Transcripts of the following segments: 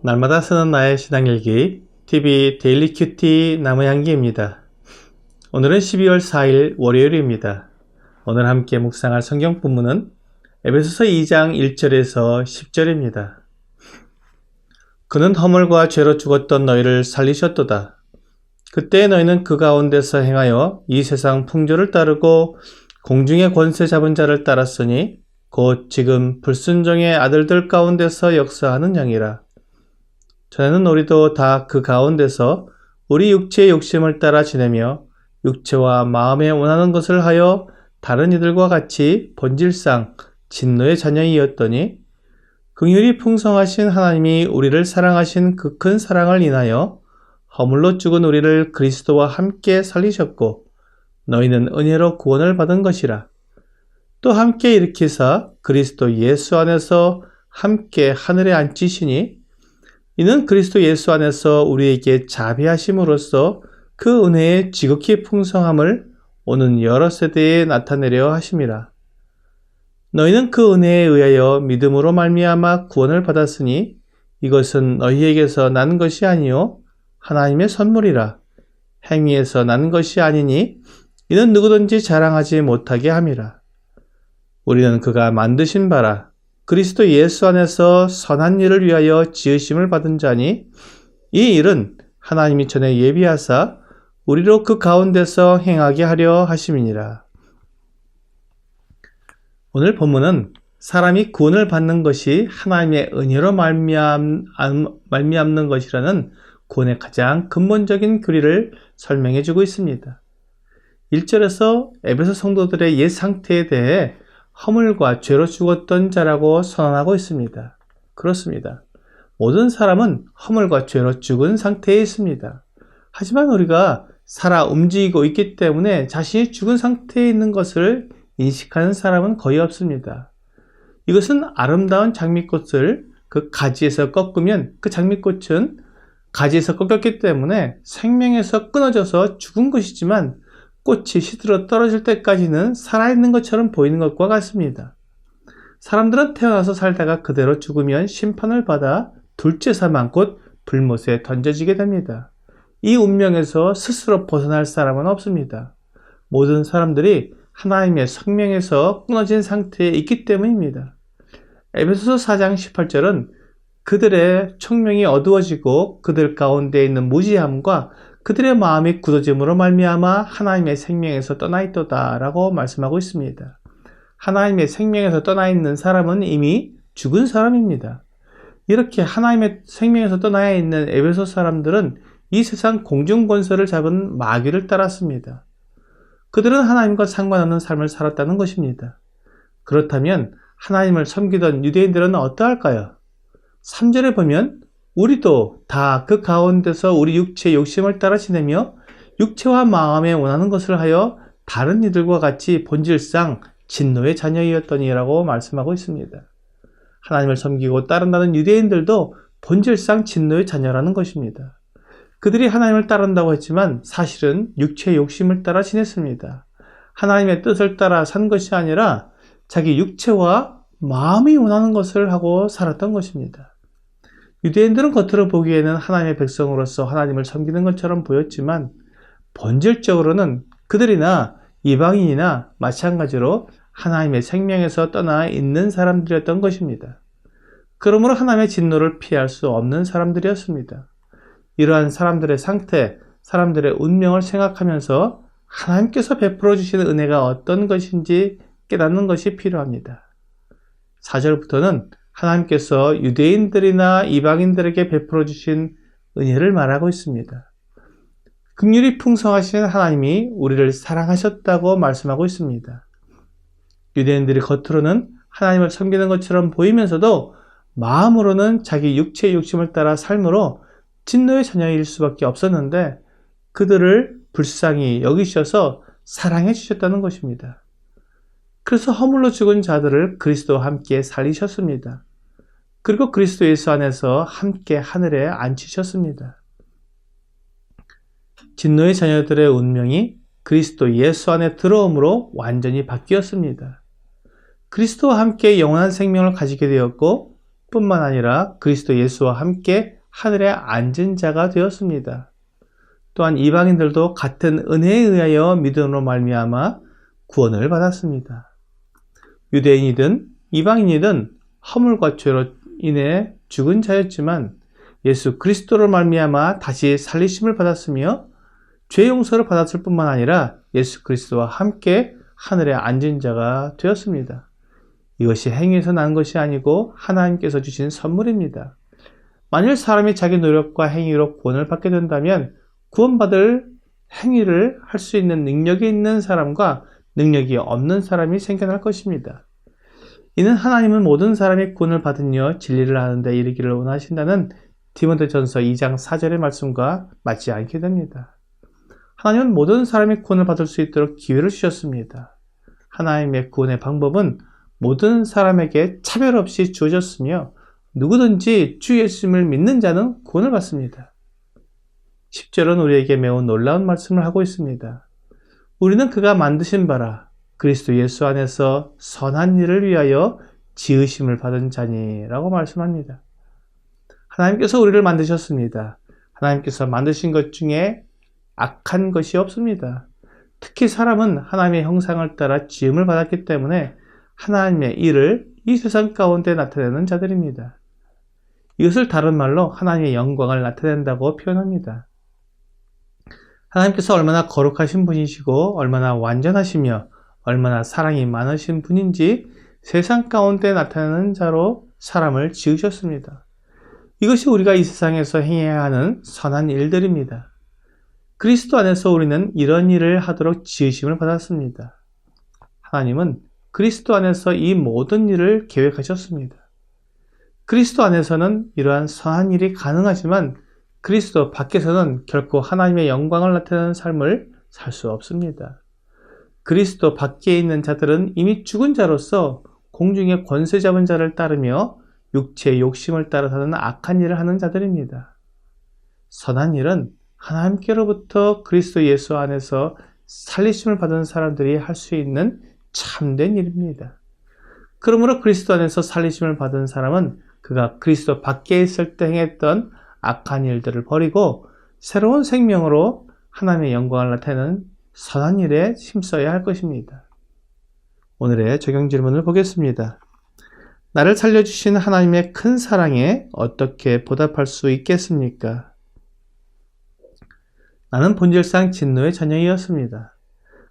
날마다 쓰는 나의 신앙일기 TV 데일리 큐티 나무향기입니다. 오늘은 12월 4일 월요일입니다. 오늘 함께 묵상할 성경 본문은 에베소서 2장 1절에서 10절입니다. 그는 허물과 죄로 죽었던 너희를 살리셨도다. 그때 너희는 그 가운데서 행하여 이 세상 풍조를 따르고 공중의 권세 잡은 자를 따랐으니 곧 지금 불순종의 아들들 가운데서 역사하는 양이라. 전에는 우리도 다 그 가운데서 우리 육체의 욕심을 따라 지내며 육체와 마음에 원하는 것을 하여 다른 이들과 같이 본질상 진노의 자녀이었더니 긍휼이 풍성하신 하나님이 우리를 사랑하신 그 큰 사랑을 인하여 허물로 죽은 우리를 그리스도와 함께 살리셨고 너희는 은혜로 구원을 받은 것이라. 또 함께 일으키사 그리스도 예수 안에서 함께 하늘에 앉히시니 이는 그리스도 예수 안에서 우리에게 자비하심으로써 그 은혜의 지극히 풍성함을 오는 여러 세대에 나타내려 하심이라. 너희는 그 은혜에 의하여 믿음으로 말미암아 구원을 받았으니 이것은 너희에게서 난 것이 아니요 하나님의 선물이라. 행위에서 난 것이 아니니 이는 누구든지 자랑하지 못하게 함이라. 우리는 그가 만드신 바라 그리스도 예수 안에서 선한 일을 위하여 지으심을 받은 자니 이 일은 하나님이 전에 예비하사 우리로 그 가운데서 행하게 하려 하심이니라. 오늘 본문은 사람이 구원을 받는 것이 하나님의 은혜로 말미암는 것이라는 구원의 가장 근본적인 교리를 설명해 주고 있습니다. 1절에서 에베소 성도들의 옛 상태에 대해 허물과 죄로 죽었던 자라고 선언하고 있습니다. 그렇습니다. 모든 사람은 허물과 죄로 죽은 상태에 있습니다. 하지만 우리가 살아 움직이고 있기 때문에 자신이 죽은 상태에 있는 것을 인식하는 사람은 거의 없습니다. 이것은 아름다운 장미꽃을 그 가지에서 꺾으면 그 장미꽃은 가지에서 꺾였기 때문에 생명에서 끊어져서 죽은 것이지만 꽃이 시들어 떨어질 때까지는 살아있는 것처럼 보이는 것과 같습니다. 사람들은 태어나서 살다가 그대로 죽으면 심판을 받아 둘째 사망 곧 불못에 던져지게 됩니다. 이 운명에서 스스로 벗어날 사람은 없습니다. 모든 사람들이 하나님의 생명에서 끊어진 상태에 있기 때문입니다. 에베소서 4장 18절은 그들의 총명이 어두워지고 그들 가운데 있는 무지함과 그들의 마음이 굳어짐으로 말미암아 하나님의 생명에서 떠나 있도다 라고 말씀하고 있습니다. 하나님의 생명에서 떠나 있는 사람은 이미 죽은 사람입니다. 이렇게 하나님의 생명에서 떠나 있는 에베소 사람들은 이 세상 공중권세를 잡은 마귀를 따랐습니다. 그들은 하나님과 상관없는 삶을 살았다는 것입니다. 그렇다면 하나님을 섬기던 유대인들은 어떠할까요? 3절에 보면 우리도 다 그 가운데서 우리 육체의 욕심을 따라 지내며 육체와 마음에 원하는 것을 하여 다른 이들과 같이 본질상 진노의 자녀이었더니라고 말씀하고 있습니다. 하나님을 섬기고 따른다는 유대인들도 본질상 진노의 자녀라는 것입니다. 그들이 하나님을 따른다고 했지만 사실은 육체의 욕심을 따라 지냈습니다. 하나님의 뜻을 따라 산 것이 아니라 자기 육체와 마음이 원하는 것을 하고 살았던 것입니다. 유대인들은 겉으로 보기에는 하나님의 백성으로서 하나님을 섬기는 것처럼 보였지만 본질적으로는 그들이나 이방인이나 마찬가지로 하나님의 생명에서 떠나 있는 사람들이었던 것입니다. 그러므로 하나님의 진노를 피할 수 없는 사람들이었습니다. 이러한 사람들의 상태, 사람들의 운명을 생각하면서 하나님께서 베풀어 주시는 은혜가 어떤 것인지 깨닫는 것이 필요합니다. 4절부터는 하나님께서 유대인들이나 이방인들에게 베풀어 주신 은혜를 말하고 있습니다. 긍휼이 풍성하신 하나님이 우리를 사랑하셨다고 말씀하고 있습니다. 유대인들이 겉으로는 하나님을 섬기는 것처럼 보이면서도 마음으로는 자기 육체의 욕심을 따라 삶으로 진노의 자녀일 수밖에 없었는데 그들을 불쌍히 여기셔서 사랑해 주셨다는 것입니다. 그래서 허물로 죽은 자들을 그리스도와 함께 살리셨습니다. 그리고 그리스도 예수 안에서 함께 하늘에 앉히셨습니다. 진노의 자녀들의 운명이 그리스도 예수 안에 들어옴으로 완전히 바뀌었습니다. 그리스도와 함께 영원한 생명을 가지게 되었고 뿐만 아니라 그리스도 예수와 함께 하늘에 앉은 자가 되었습니다. 또한 이방인들도 같은 은혜에 의하여 믿음으로 말미암아 구원을 받았습니다. 유대인이든 이방인이든 허물과 죄로 인해 죽은 자였지만 예수 그리스도로 말미암아 다시 살리심을 받았으며 죄 용서를 받았을 뿐만 아니라 예수 그리스도와 함께 하늘에 앉은 자가 되었습니다. 이것이 행위에서 난 것이 아니고 하나님께서 주신 선물입니다. 만일 사람이 자기 노력과 행위로 구원을 받게 된다면 구원받을 행위를 할 수 있는 능력이 있는 사람과 능력이 없는 사람이 생겨날 것입니다. 이는 하나님은 모든 사람이 구원을 받으며 진리를 아는 데 이르기를 원하신다는 디모데전서 2장 4절의 말씀과 맞지 않게 됩니다. 하나님은 모든 사람이 구원을 받을 수 있도록 기회를 주셨습니다. 하나님의 구원의 방법은 모든 사람에게 차별 없이 주어졌으며 누구든지 주 예수님을 믿는 자는 구원을 받습니다. 10절은 우리에게 매우 놀라운 말씀을 하고 있습니다. 우리는 그가 만드신 바라 그리스도 예수 안에서 선한 일을 위하여 지으심을 받은 자니라고 말씀합니다. 하나님께서 우리를 만드셨습니다. 하나님께서 만드신 것 중에 악한 것이 없습니다. 특히 사람은 하나님의 형상을 따라 지음을 받았기 때문에 하나님의 일을 이 세상 가운데 나타내는 자들입니다. 이것을 다른 말로 하나님의 영광을 나타낸다고 표현합니다. 하나님께서 얼마나 거룩하신 분이시고 얼마나 완전하시며 얼마나 사랑이 많으신 분인지 세상 가운데 나타나는 자로 사람을 지으셨습니다. 이것이 우리가 이 세상에서 행해야 하는 선한 일들입니다. 그리스도 안에서 우리는 이런 일을 하도록 지으심을 받았습니다. 하나님은 그리스도 안에서 이 모든 일을 계획하셨습니다. 그리스도 안에서는 이러한 선한 일이 가능하지만 그리스도 밖에서는 결코 하나님의 영광을 나타내는 삶을 살 수 없습니다. 그리스도 밖에 있는 자들은 이미 죽은 자로서 공중의 권세 잡은 자를 따르며 육체의 욕심을 따라 사는 악한 일을 하는 자들입니다. 선한 일은 하나님께로부터 그리스도 예수 안에서 살리심을 받은 사람들이 할 수 있는 참된 일입니다. 그러므로 그리스도 안에서 살리심을 받은 사람은 그가 그리스도 밖에 있을 때 행했던 악한 일들을 버리고 새로운 생명으로 하나님의 영광을 나타내는 선한 일에 힘써야 할 것입니다. 오늘의 적용 질문을 보겠습니다. 나를 살려주신 하나님의 큰 사랑에 어떻게 보답할 수 있겠습니까? 나는 본질상 진노의 자녀이었습니다.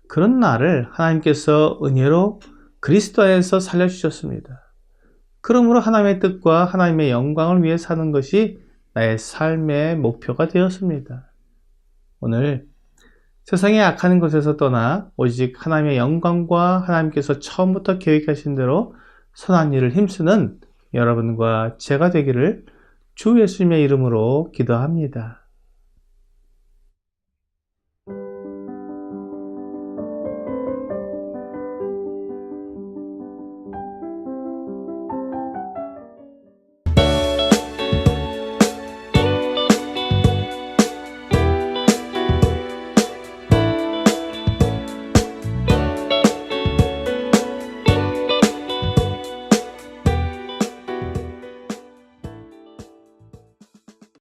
그런 나를 하나님께서 은혜로 그리스도 안에서 살려주셨습니다. 그러므로 하나님의 뜻과 하나님의 영광을 위해 사는 것이 나의 삶의 목표가 되었습니다. 오늘 세상의 악한 것에서 떠나 오직 하나님의 영광과 하나님께서 처음부터 계획하신 대로 선한 일을 힘쓰는 여러분과 제가 되기를 주 예수님의 이름으로 기도합니다.